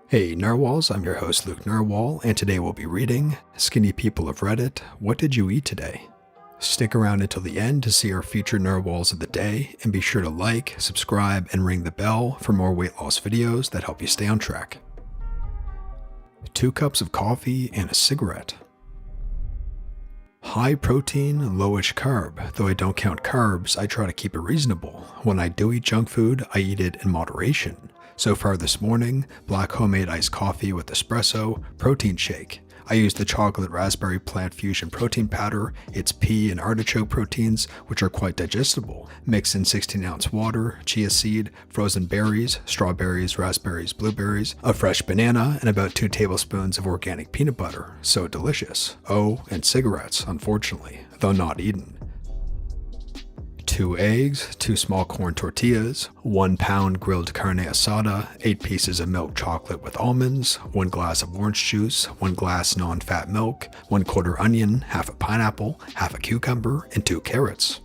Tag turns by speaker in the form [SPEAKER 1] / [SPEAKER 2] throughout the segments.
[SPEAKER 1] Hey Narwhals, I'm your host Luke Narwhal, and today we'll be reading Skinny People of Reddit, What Did You Eat Today? Stick around until the end to see our featured Narwhals of the day, and be sure to like, subscribe, and ring the bell for more weight loss videos that help you stay on track. 2 cups of coffee and a cigarette. High protein, lowish carb. Though I don't count carbs, I try to keep it reasonable. When I do eat junk food, I eat it in moderation. So far this morning, black homemade iced coffee with espresso, protein shake. I used the chocolate raspberry plant fusion protein powder, its pea and artichoke proteins, which are quite digestible. Mix in 16-ounce water, chia seed, frozen berries, strawberries, raspberries, blueberries, a fresh banana, and about 2 tablespoons of organic peanut butter. So delicious. Oh, and cigarettes, unfortunately, though not eaten. 2 eggs, 2 small corn tortillas, 1 pound grilled carne asada, 8 pieces of milk chocolate with almonds, 1 glass of orange juice, 1 glass non-fat milk, 1/4 onion, half a pineapple, half a cucumber, and 2 carrots.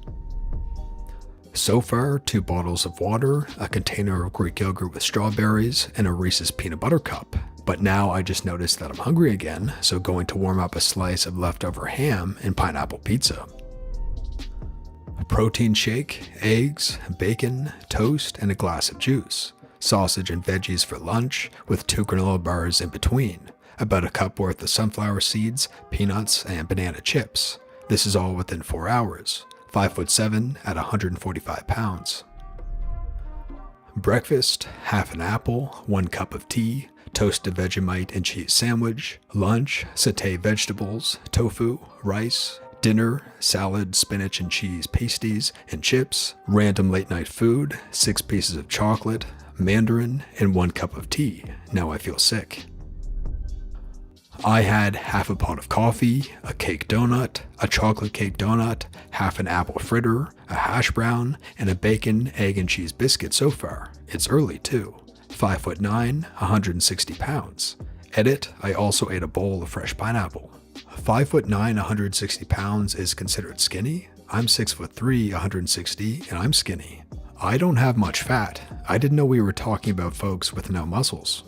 [SPEAKER 1] So far, 2 bottles of water, a container of Greek yogurt with strawberries, and a Reese's peanut butter cup. But now I just noticed that I'm hungry again, so going to warm up a slice of leftover ham and pineapple pizza. Protein shake, eggs, bacon, toast, and a glass of juice. Sausage and veggies for lunch, with 2 granola bars in between. About a cup worth of sunflower seeds, peanuts, and banana chips. This is all within 4 hours. 5'7" at 145 pounds. Breakfast, half an apple, 1 cup of tea, toasted Vegemite and cheese sandwich. Lunch, sauté vegetables, tofu, rice. Dinner, salad, spinach and cheese pasties and chips, random late night food, 6 pieces of chocolate, mandarin, and 1 cup of tea. Now I feel sick. I had half a pot of coffee, a cake donut, a chocolate cake donut, half an apple fritter, a hash brown, and a bacon, egg, and cheese biscuit so far. It's early too. 5'9", 160 pounds. Edit, I also ate a bowl of fresh pineapple. 5'9", 160 pounds is considered skinny? I'm 6'3", 160, and I'm skinny. I don't have much fat. I didn't know we were talking about folks with no muscles.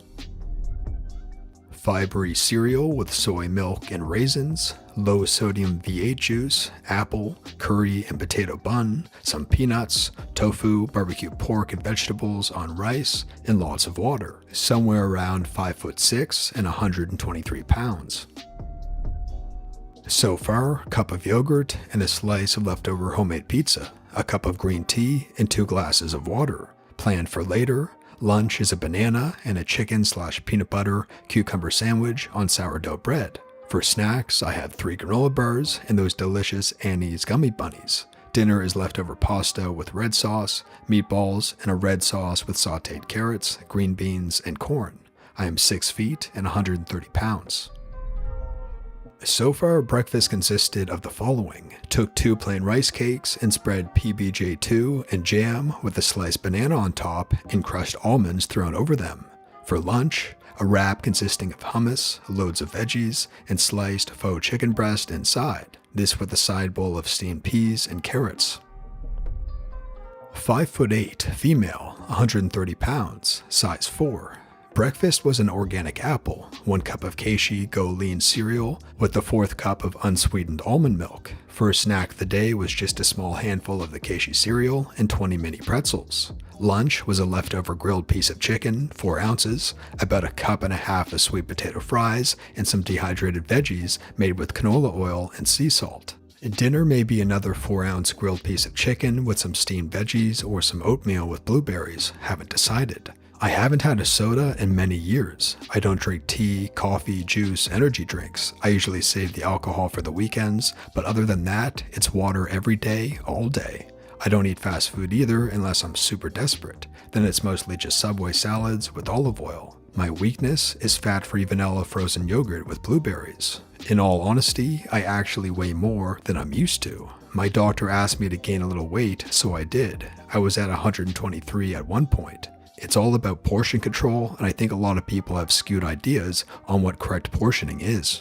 [SPEAKER 1] Fibery cereal with soy milk and raisins, low sodium V8 juice, apple, curry and potato bun, some peanuts, tofu, barbecue pork and vegetables on rice, and lots of water. Somewhere around 5'6" and 123 pounds. So far, cup of yogurt and a slice of leftover homemade pizza, a cup of green tea, and 2 glasses of water. Planned for later, lunch is a banana and a chicken/peanut butter cucumber sandwich on sourdough bread. For snacks, I had 3 granola bars and those delicious Annie's gummy bunnies. Dinner is leftover pasta with red sauce, meatballs, and a red sauce with sautéed carrots, green beans, and corn. I am 6 feet and 130 pounds. So far, breakfast consisted of the following. Took 2 plain rice cakes and spread PBJ2 and jam with a sliced banana on top and crushed almonds thrown over them. For lunch, a wrap consisting of hummus, loads of veggies, and sliced faux chicken breast inside. This with a side bowl of steamed peas and carrots. 5'8", female, 130 pounds, size 4. Breakfast was an organic apple, 1 cup of Keishi Go Lean cereal with the 4th cup of unsweetened almond milk. First snack of the day was just a small handful of the Keishi cereal and 20 mini pretzels. Lunch was a leftover grilled piece of chicken, 4 ounces, about a cup and a half of sweet potato fries, and some dehydrated veggies made with canola oil and sea salt. Dinner may be another 4-ounce grilled piece of chicken with some steamed veggies or some oatmeal with blueberries. Haven't decided. I haven't had a soda in many years. I don't drink tea, coffee, juice, energy drinks. I usually save the alcohol for the weekends, but other than that, it's water every day, all day. I don't eat fast food either unless I'm super desperate. Then it's mostly just Subway salads with olive oil. My weakness is fat-free vanilla frozen yogurt with blueberries. In all honesty, I actually weigh more than I'm used to. My doctor asked me to gain a little weight, so I did. I was at 123 at one point. It's all about portion control, and I think a lot of people have skewed ideas on what correct portioning is.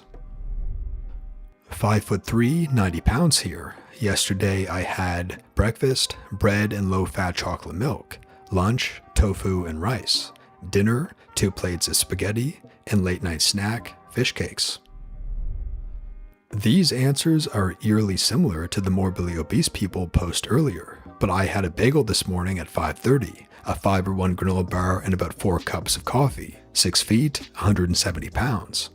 [SPEAKER 1] 5'3", 90 pounds here. Yesterday I had breakfast, bread and low-fat chocolate milk. Lunch, tofu and rice. dinner, 2 plates of spaghetti, and late night snack, fish cakes. These answers are eerily similar to the morbidly obese people post earlier, but I had a bagel this morning at 5:30, a Fiber One granola bar, and about 4 cups of coffee. 6 feet, 170 pounds.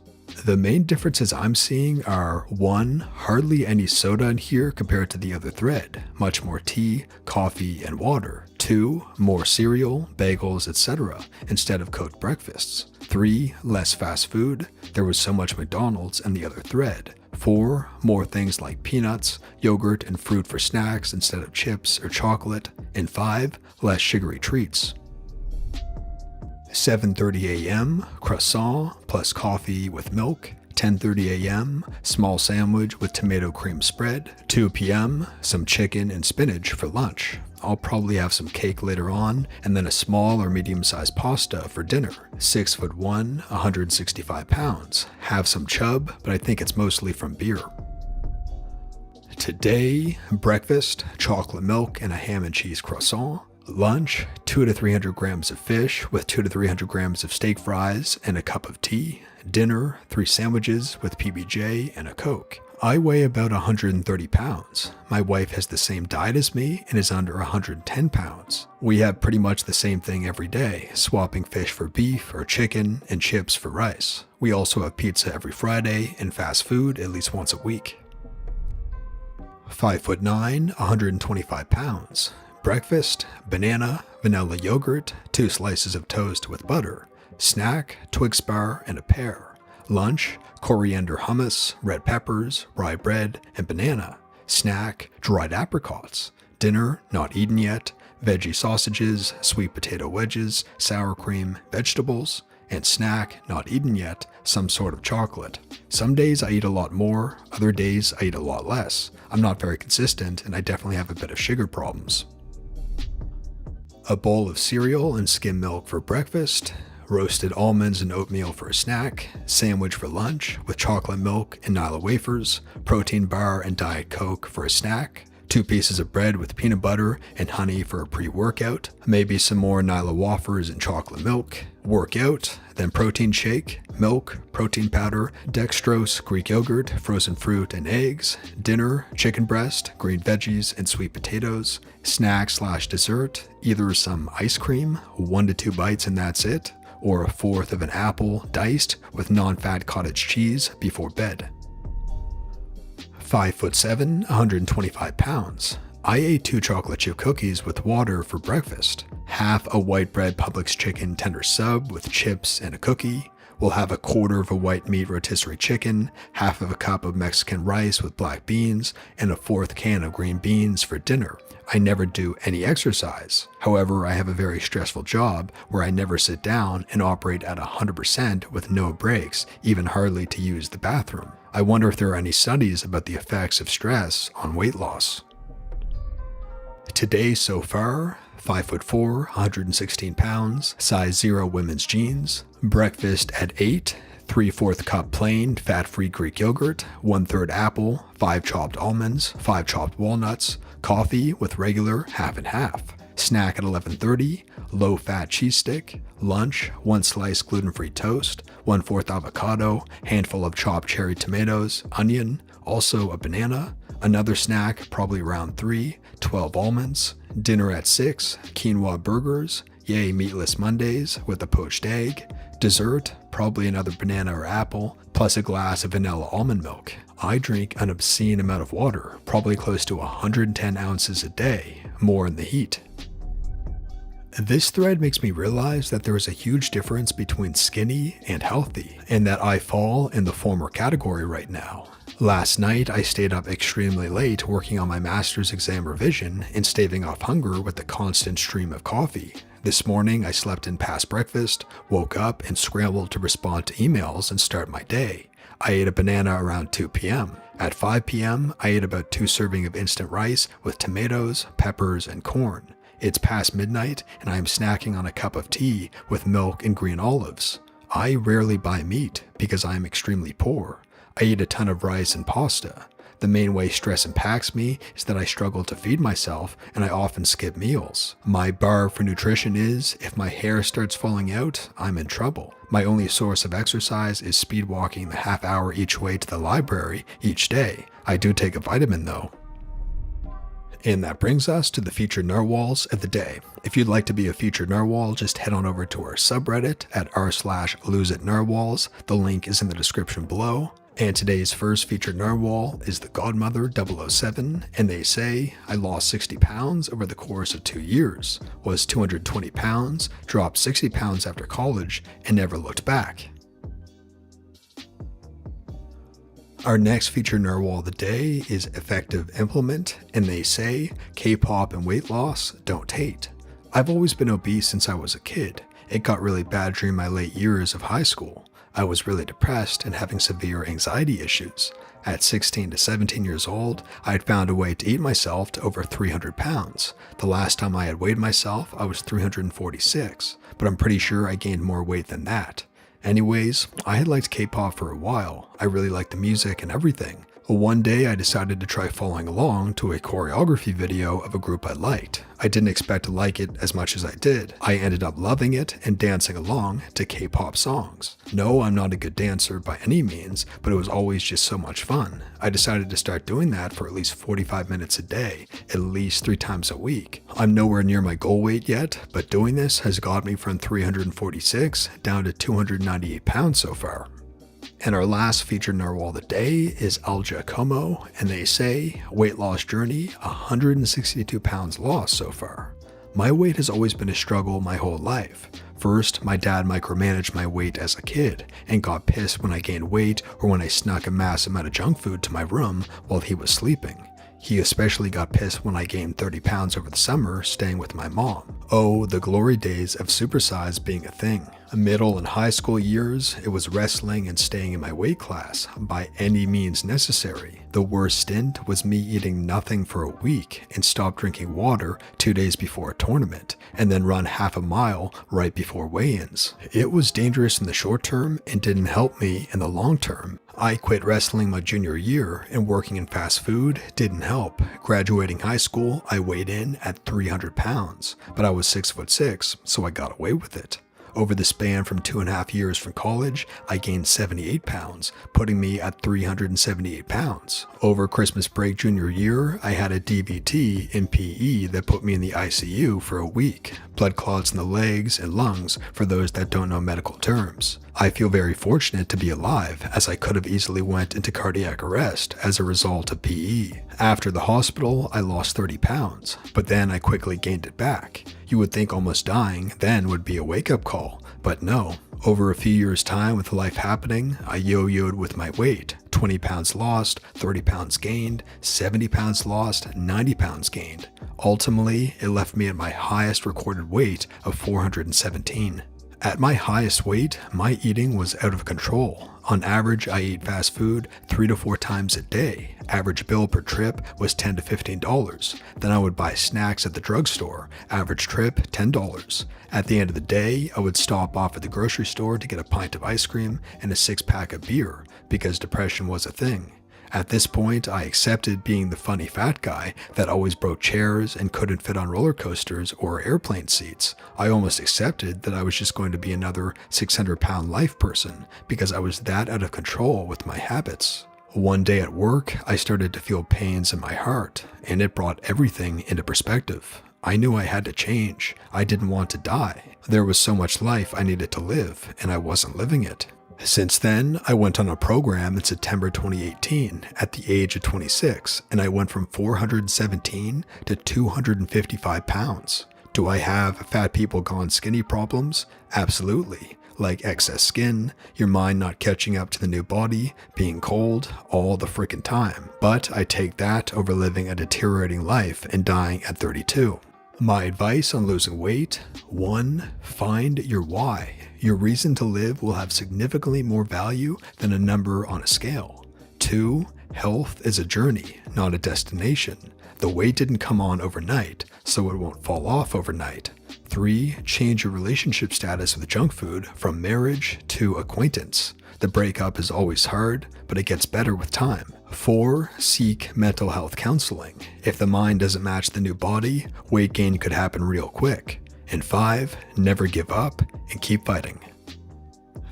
[SPEAKER 1] The main differences I'm seeing are 1. Hardly any soda in here compared to the other thread, much more tea, coffee, and water. 2. More cereal, bagels, etc. instead of cooked breakfasts. 3. Less fast food, there was so much McDonald's in the other thread. 4. More things like peanuts, yogurt, and fruit for snacks instead of chips or chocolate. And 5. Less sugary treats. 7:30 a.m. croissant plus coffee with milk. 10:30 a.m. small sandwich with tomato cream spread. 2 p.m. some chicken and spinach for lunch. I'll probably have some cake later on, and then a small or medium-sized pasta for dinner. 6'1", 165 pounds. Have some chub, but I think it's mostly from beer. Today, breakfast, chocolate milk and a ham and cheese croissant. Lunch, 200 to 300 grams of fish with 200 to 300 grams of steak fries and a cup of tea. Dinner, 3 sandwiches with PB&J and a Coke. I weigh about 130 pounds. My wife has the same diet as me and is under 110 pounds. We have pretty much the same thing every day, swapping fish for beef or chicken and chips for rice. We also have pizza every Friday and fast food at least once a week. 5'9", 125 pounds. Breakfast, banana, vanilla yogurt, 2 slices of toast with butter. Snack, Twix bar and a pear. Lunch, coriander hummus, red peppers, rye bread, and banana. Snack, dried apricots. Dinner, not eaten yet, veggie sausages, sweet potato wedges, sour cream, vegetables. And snack, not eaten yet, some sort of chocolate. Some days I eat a lot more, other days I eat a lot less. I'm not very consistent and I definitely have a bit of sugar problems. A bowl of cereal and skim milk for breakfast. Roasted almonds and oatmeal for a snack, sandwich for lunch with chocolate milk and Nyla wafers, protein bar and Diet Coke for a snack, 2 pieces of bread with peanut butter and honey for a pre-workout, maybe some more Nyla wafers and chocolate milk, workout, then protein shake, milk, protein powder, dextrose, Greek yogurt, frozen fruit and eggs, dinner, chicken breast, green veggies and sweet potatoes, snack/dessert, either some ice cream, 1 to 2 bites and that's it, or 1/4 of an apple diced with non-fat cottage cheese before bed. 5'7", 125 pounds. I ate 2 chocolate chip cookies with water for breakfast. Half a white bread Publix chicken tender sub with chips and a cookie. We'll have 1/4 of a white meat rotisserie chicken, half of a cup of Mexican rice with black beans, and a 1/4 can of green beans for dinner. I never do any exercise. However, I have a very stressful job where I never sit down and operate at 100% with no breaks, even hardly to use the bathroom. I wonder if there are any studies about the effects of stress on weight loss. Today so far, 5'4", 116 pounds, size 0 women's jeans. Breakfast at 8, 3/4 cup plain, fat-free Greek yogurt, 1/3 apple, 5 chopped almonds, 5 chopped walnuts, coffee with regular half and half. Snack at 11:30, low-fat cheese stick. Lunch, 1 slice gluten-free toast, 1/4 avocado, handful of chopped cherry tomatoes, onion, also a banana. Another snack, probably around 3, 12 almonds. Dinner at 6, quinoa burgers, yay meatless Mondays with a poached egg. Dessert, probably another banana or apple, plus a glass of vanilla almond milk. I drink an obscene amount of water, probably close to 110 ounces a day, more in the heat. This thread makes me realize that there is a huge difference between skinny and healthy, and that I fall in the former category right now. Last night, I stayed up extremely late working on my master's exam revision and staving off hunger with a constant stream of coffee. This morning, I slept in past breakfast, woke up, and scrambled to respond to emails and start my day. I ate a banana around 2 p.m. At 5 p.m., I ate about 2 servings of instant rice with tomatoes, peppers, and corn. It's past midnight, and I am snacking on a cup of tea with milk and green olives. I rarely buy meat because I am extremely poor. I eat a ton of rice and pasta. The main way stress impacts me is that I struggle to feed myself and I often skip meals. My bar for nutrition is, if my hair starts falling out, I'm in trouble. My only source of exercise is speed walking the half hour each way to the library each day. I do take a vitamin though. And that brings us to the featured narwhals of the day. If you'd like to be a featured narwhal, just head on over to our subreddit at r/loseitnarwhals. The link is in the description below. And today's first featured narwhal is the Godmother 007, and they say, I lost 60 pounds over the course of 2 years, was 220 pounds, dropped 60 pounds after college, and never looked back. Our next featured narwhal of the day is Effective Implement, and they say, K-pop and weight loss, don't hate. I've always been obese since I was a kid. It got really bad during my late years of high school. I was really depressed and having severe anxiety issues. At 16 to 17 years old, I had found a way to eat myself to over 300 pounds. The last time I had weighed myself, I was 346, but I'm pretty sure I gained more weight than that. Anyways, I had liked K-pop for a while. I really liked the music and everything. One day I decided to try following along to a choreography video of a group I liked. I didn't expect to like it as much as I did. I ended up loving it and dancing along to K-pop songs. No, I'm not a good dancer by any means, but it was always just so much fun. I decided to start doing that for at least 45 minutes a day, at least 3 times a week. I'm nowhere near my goal weight yet, but doing this has got me from 346 down to 298 pounds so far. And our last featured narwhal of the day is Alja Como, and they say, weight loss journey, 162 pounds lost so far. My weight has always been a struggle my whole life. First, my dad micromanaged my weight as a kid, and got pissed when I gained weight or when I snuck a massive amount of junk food to my room while he was sleeping. He especially got pissed when I gained 30 pounds over the summer staying with my mom. Oh, the glory days of supersize being a thing. Middle and high school years, it was wrestling and staying in my weight class by any means necessary. The worst stint was me eating nothing for a week and stop drinking water 2 days before a tournament, and then run half a mile right before weigh-ins. It was dangerous in the short term and didn't help me in the long term. I quit wrestling my junior year, and working in fast food didn't help. Graduating high school, I weighed in at 300 pounds, but I was 6'6", so I got away with it. Over the span from 2.5 years from college, I gained 78 pounds, putting me at 378 pounds. Over Christmas break junior year, I had a DVT in PE that put me in the ICU for a week. Blood clots in the legs and lungs for those that don't know medical terms. I feel very fortunate to be alive, as I could have easily went into cardiac arrest as a result of PE. After the hospital, I lost 30 pounds, but then I quickly gained it back. You would think almost dying then would be a wake-up call, but no. Over a few years' time with life happening, I yo-yoed with my weight. 20 pounds lost, 30 pounds gained, 70 pounds lost, 90 pounds gained. Ultimately, it left me at my highest recorded weight of 417. At my highest weight, my eating was out of control. On average, I ate fast food 3 to 4 times a day. Average bill per trip was $10 to $15. Then I would buy snacks at the drugstore. Average trip, $10. At the end of the day, I would stop off at the grocery store to get a pint of ice cream and a 6-pack of beer, because depression was a thing. At this point, I accepted being the funny fat guy that always broke chairs and couldn't fit on roller coasters or airplane seats. I almost accepted that I was just going to be another 600-pound life person because I was that out of control with my habits. One day at work, I started to feel pains in my heart, and it brought everything into perspective. I knew I had to change. I didn't want to die. There was so much life I needed to live, and I wasn't living it. Since then, I went on a program in September 2018 at the age of 26, and I went from 417 to 255 pounds. Do I have fat people gone skinny problems? Absolutely. Like excess skin, your mind not catching up to the new body, being cold, all the freaking time. But I take that over living a deteriorating life and dying at 32. My advice on losing weight: 1. Find your why. Your reason to live will have significantly more value than a number on a scale. 2. Health is a journey, not a destination. The weight didn't come on overnight, so it won't fall off overnight. 3. Change your relationship status with junk food from marriage to acquaintance. The breakup is always hard, but it gets better with time. 4. Seek mental health counseling. If the mind doesn't match the new body, weight gain could happen real quick. And 5. Never give up and keep fighting.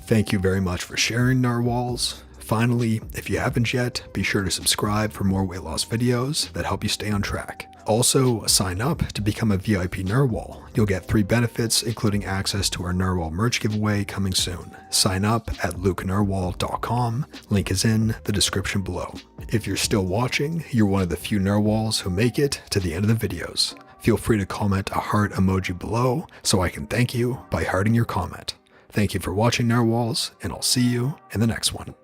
[SPEAKER 1] Thank you very much for sharing, narwhals. Finally, if you haven't yet, be sure to subscribe for more weight loss videos that help you stay on track. Also, sign up to become a VIP narwhal. You'll get 3 benefits, including access to our narwhal merch giveaway coming soon. Sign up at lukenarwhal.com. Link is in the description below. If you're still watching, you're one of the few narwhals who make it to the end of the videos. Feel free to comment a heart emoji below so I can thank you by hearting your comment. Thank you for watching, narwhals, and I'll see you in the next one.